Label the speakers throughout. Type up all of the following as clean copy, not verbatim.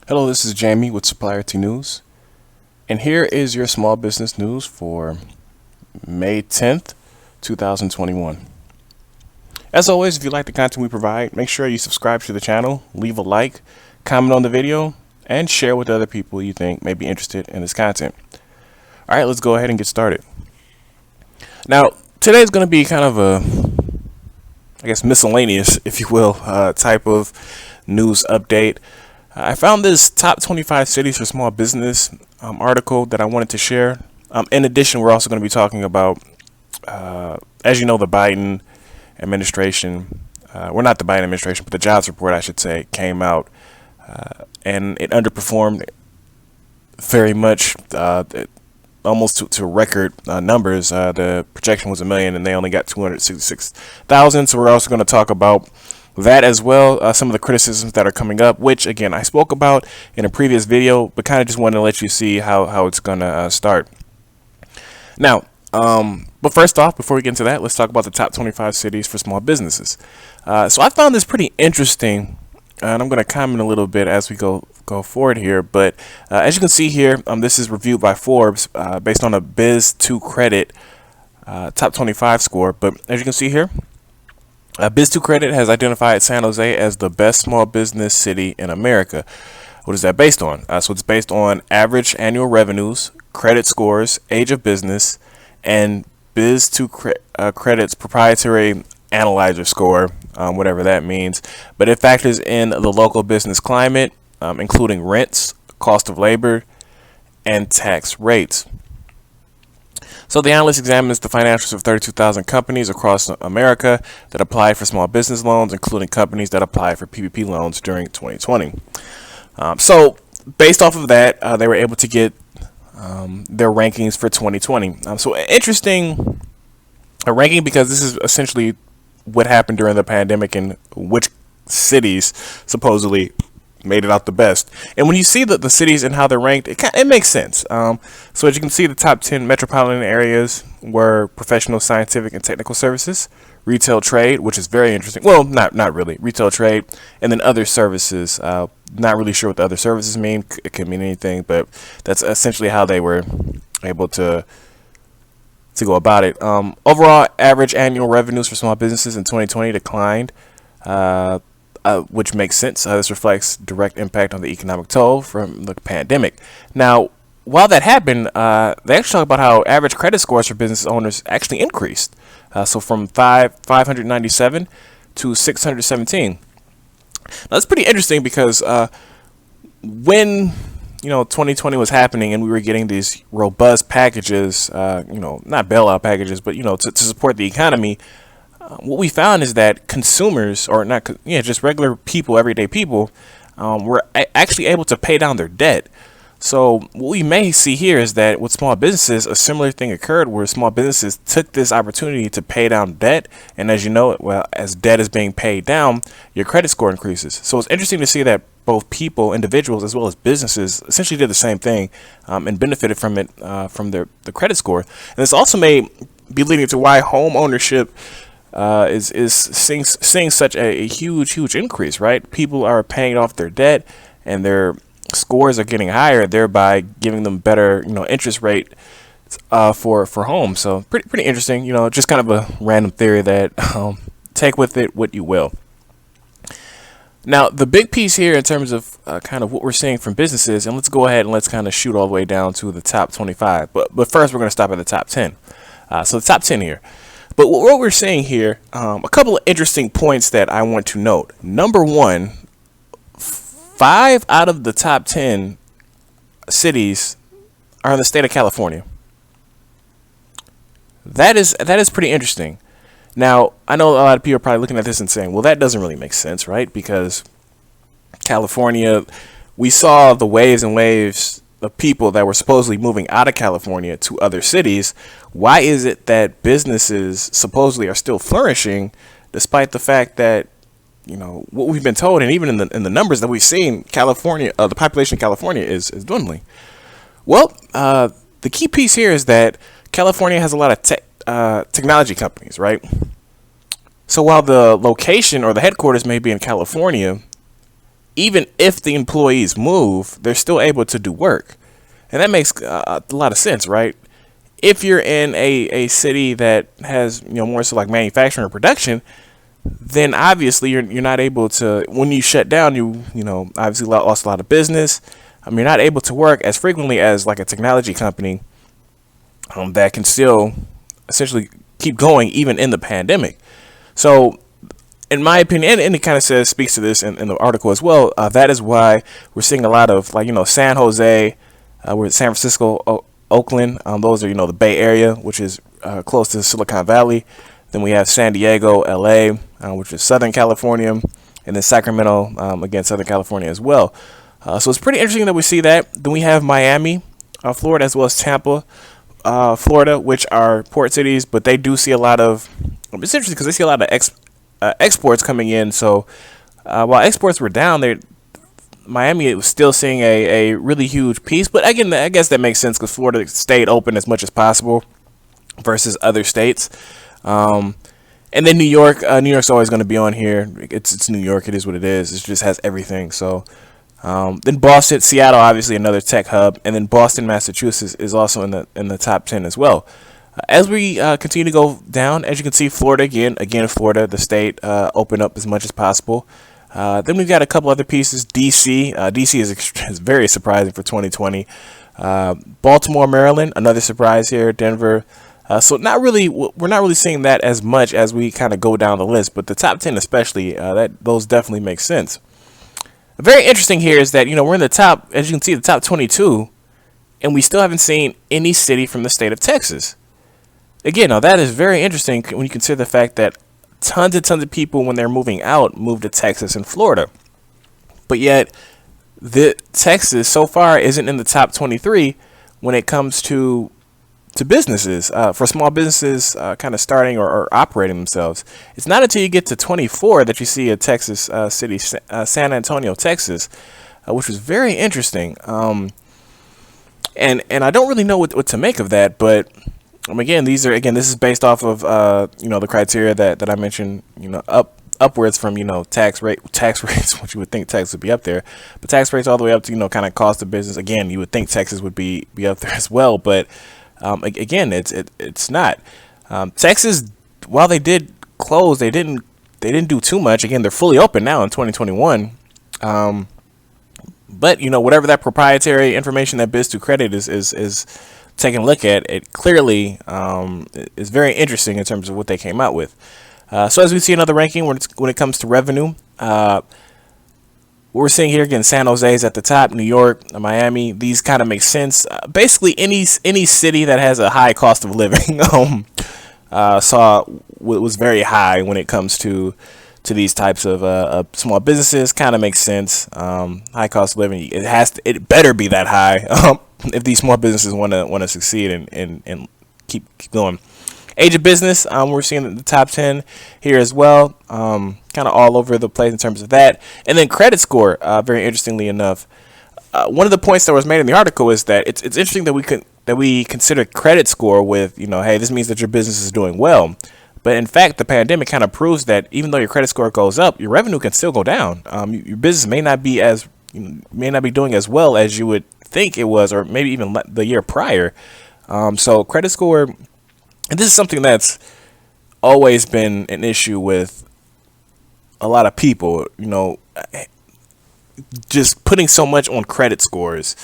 Speaker 1: Hello, this is Jamie with Supplier T News, and here is your small business news for May 10th, 2021. As always, if you like the content we provide, make sure you subscribe to the channel, leave a like, comment on the video, and share with other people you think may be interested in this content. All right, let's go ahead and get started. Now, today is going to be kind of miscellaneous, if you will, type of news update. I found this top 25 cities for small business article that I wanted to share. In addition, we're also going to be talking about, as you know, the Biden administration, not the Biden administration, but the jobs report, I should say, came out, and it underperformed very much, almost to record numbers. The projection was 1 million, and they only got 266,000. So we're also going to talk about that as well, some of the criticisms that are coming up, which again I spoke about in a previous video, but kind of just wanted to let you see how it's gonna start. Now, but first off, before we get into that, let's talk about the top 25 cities for small businesses. So I found this pretty interesting, and I'm gonna comment a little bit as we go forward here. But as you can see here, this is reviewed by Forbes based on a Biz2Credit top 25 score. But as you can see here, Biz2Credit has identified San Jose as the best small business city in America. What is that based on? So it's based on average annual revenues, credit scores, age of business, and Biz2Credit's proprietary analyzer score, whatever that means. But it factors in the local business climate, including rents, cost of labor, and tax rates. So the analyst examines the financials of 32,000 companies across America that applied for small business loans, including companies that applied for PPP loans during 2020. So based off of that, they were able to get their rankings for 2020. So interesting ranking, because this is essentially what happened during the pandemic and which cities supposedly made it out the best. And when you see the cities and how they're ranked, it makes sense. So as you can see, the top 10 metropolitan areas were professional, scientific, and technical services, retail trade, which is very interesting. Well, not really. Retail trade, and then other services. Not really sure what the other services mean. It could mean anything, but that's essentially how they were able to go about it. Overall, average annual revenues for small businesses in 2020 declined, which makes sense. This reflects direct impact on the economic toll from the pandemic. Now, while that happened, they actually talk about how average credit scores for business owners actually increased. So from 597 to 617. Now, that's pretty interesting because when 2020 was happening and we were getting these robust packages, not bailout packages, but to support the economy. What we found is that consumers, or not, just regular people, everyday people, were actually able to pay down their debt. So what we may see here is that with small businesses, a similar thing occurred where small businesses took this opportunity to pay down debt. And as you know, as debt is being paid down, your credit score increases. So it's interesting to see that both people, individuals, as well as businesses essentially did the same thing and benefited from it, from the credit score. And this also may be leading to why home ownership is seeing such a huge increase, right? People are paying off their debt and their scores are getting higher, thereby giving them better, interest rate for homes. So pretty interesting, just kind of a random theory that take with it what you will. Now, the big piece here in terms of kind of what we're seeing from businesses, and let's go ahead and let's kind of shoot all the way down to the top 25. But first, we're going to stop at the top 10. So the top 10 here. But what we're seeing here, a couple of interesting points that I want to note. Number one, 5 out of the top 10 cities are in the state of California. That is pretty interesting. Now, I know a lot of people are probably looking at this and saying, well, that doesn't really make sense, right? Because California, we saw the waves and waves of people that were supposedly moving out of California to other cities. Why is it that businesses supposedly are still flourishing despite the fact that, what we've been told, and even in the numbers that we've seen, California, the population of California is dwindling? Well, the key piece here is that California has a lot of technology companies, right? So while the location or the headquarters may be in California, even if the employees move, they're still able to do work. And that makes a lot of sense, right? If you're in a city that has, more so like manufacturing or production, then obviously you're not able to, when you shut down, obviously lost a lot of business. You're not able to work as frequently as like a technology company that can still essentially keep going even in the pandemic. So in my opinion, and it kind of speaks to this in the article as well, that is why we're seeing a lot of San Jose, we're San Francisco, Oakland. Those are, the Bay Area, which is close to Silicon Valley. Then we have San Diego, LA, which is Southern California, and then Sacramento, again, Southern California as well. So it's pretty interesting that we see that. Then we have Miami, Florida, as well as Tampa, Florida, which are port cities, but they do see a lot of, it's interesting because they see a lot of exports coming in. So while exports were down, Miami was still seeing a really huge piece. But again, I guess that makes sense because Florida stayed open as much as possible versus other states. And then New York. New York's always going to be on here. It's New York. It is what it is. It just has everything. So then Boston, Seattle, obviously another tech hub, and then Boston, Massachusetts is also in the top 10 as well. As we continue to go down, as you can see, Florida again, Florida, the state, open up as much as possible. Then we've got a couple other pieces. DC, DC is very surprising for 2020. Baltimore, Maryland, another surprise here. Denver. So we're not really seeing that as much as we kind of go down the list, but the top 10 especially, those definitely make sense. Very interesting here is that, we're in the top, as you can see, the top 22, and we still haven't seen any city from the state of Texas. Again, now that is very interesting when you consider the fact that tons of people, when they're moving out, move to Texas and Florida. But yet, the Texas so far isn't in the top 23 when it comes to businesses, for small businesses kind of starting or operating themselves. It's not until you get to 24 that you see a Texas city, San Antonio, Texas, which was very interesting. And I don't really know what to make of that, but again, this is based off of the criteria that I mentioned, upwards from tax rates, which you would think Texas would be up there, but tax rates all the way up to kind of cost of business. Again, you would think Texas would be up there as well, but again, it's not. Texas, while they did close, they didn't do too much. Again, they're fully open now in 2021. But whatever that proprietary information that Biz2Credit is taking a look at, it clearly is very interesting in terms of what they came out with. So as we see another ranking when it comes to revenue, we're seeing here again, San Jose is at the top, New York, Miami. These kind of make sense. Basically, any city that has a high cost of living was very high when it comes to these types of small businesses. Kind of makes sense. High cost of living. It better be that high if these small businesses want to succeed and keep going. Age of business, we're seeing the top 10 here as well, kind of all over the place in terms of that. And then credit score, very interestingly enough, one of the points that was made in the article is that it's interesting that we consider credit score with, hey, this means that your business is doing well. But in fact, the pandemic kind of proves that even though your credit score goes up, your revenue can still go down. Your business may not be doing as well as you would think it was, or maybe even the year prior. So credit score. And this is something that's always been an issue with a lot of people, just putting so much on credit scores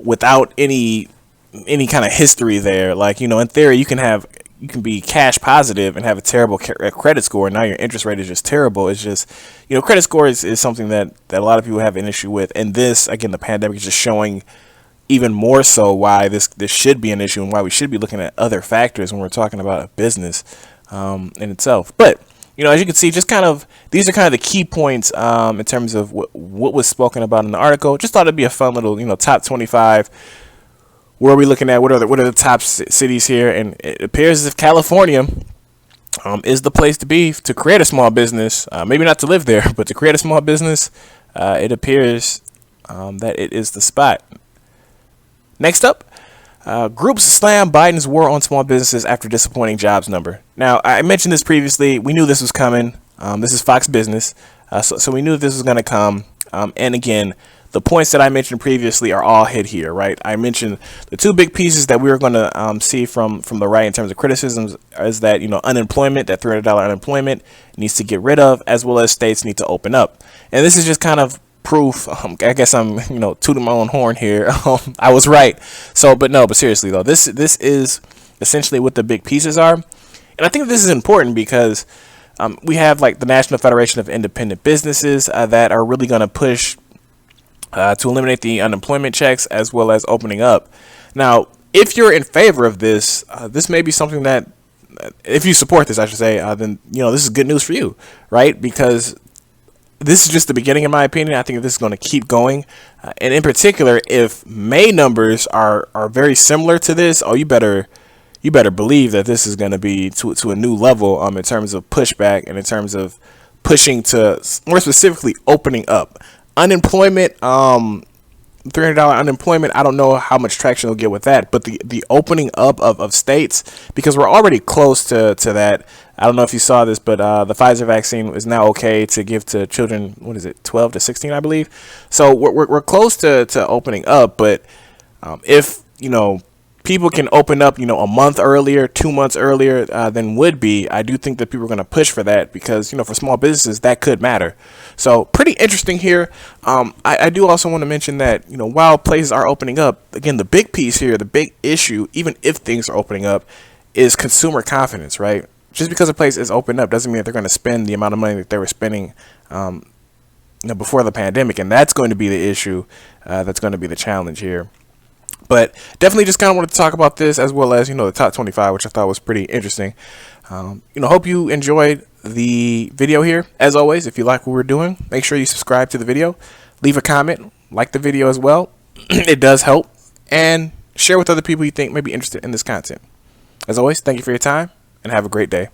Speaker 1: without any kind of history there. Like, in theory, you can be cash positive and have a terrible credit score, and now your interest rate is just terrible. It's just, credit score is something that a lot of people have an issue with. And this, again, the pandemic is just showing even more so why this should be an issue and why we should be looking at other factors when we're talking about a business in itself. But as you can see, just these are kind of the key points in terms of what was spoken about in the article. Just thought it'd be a fun little top 25. Where are we looking at? What are the top cities here? And it appears as if California is the place to be to create a small business. Maybe not to live there, but to create a small business. It appears that it is the spot. Next up, groups slam Biden's war on small businesses after disappointing jobs number. Now, I mentioned this previously. We knew this was coming. This is Fox Business. So we knew this was going to come. And again, the points that I mentioned previously are all hit here, right? I mentioned the two big pieces that we are going to see from the right in terms of criticisms is that, unemployment, that $300 unemployment needs to get rid of, as well as states need to open up. And this is just kind of proof. I guess I'm, tooting my own horn here. I was right. But seriously though, this is essentially what the big pieces are. And I think this is important because we have like the National Federation of Independent Businesses that are really going to push to eliminate the unemployment checks as well as opening up. Now, if you're in favor of this, this may be something that, if you support this, I should say, then this is good news for you, right? Because this is just the beginning, in my opinion. I think this is going to keep going, and in particular, if May numbers are very similar to this, you better believe that this is going to be to a new level in terms of pushback and in terms of pushing to, more specifically, opening up. Unemployment, $300 unemployment, I don't know how much traction will get with that, but the opening up of states, because we're already close to that. I don't know if you saw this, but the Pfizer vaccine is now okay to give to children, 12 to 16, I believe. So we're close to opening up, but if, people can open up, a month earlier, 2 months earlier than would be, I do think that people are going to push for that because, for small businesses, that could matter. So pretty interesting here. I do also want to mention that, while places are opening up, again, the big piece here, the big issue, even if things are opening up, is consumer confidence, right? Just because a place is open up doesn't mean that they're going to spend the amount of money that they were spending before the pandemic. And that's going to be the issue. That's going to be the challenge here. But definitely just kind of wanted to talk about this as well as, the top 25, which I thought was pretty interesting. Hope you enjoyed the video here. As always, if you like what we're doing, make sure you subscribe to the video, leave a comment, like the video as well. It does help. And share with other people you think may be interested in this content. As always, thank you for your time and have a great day.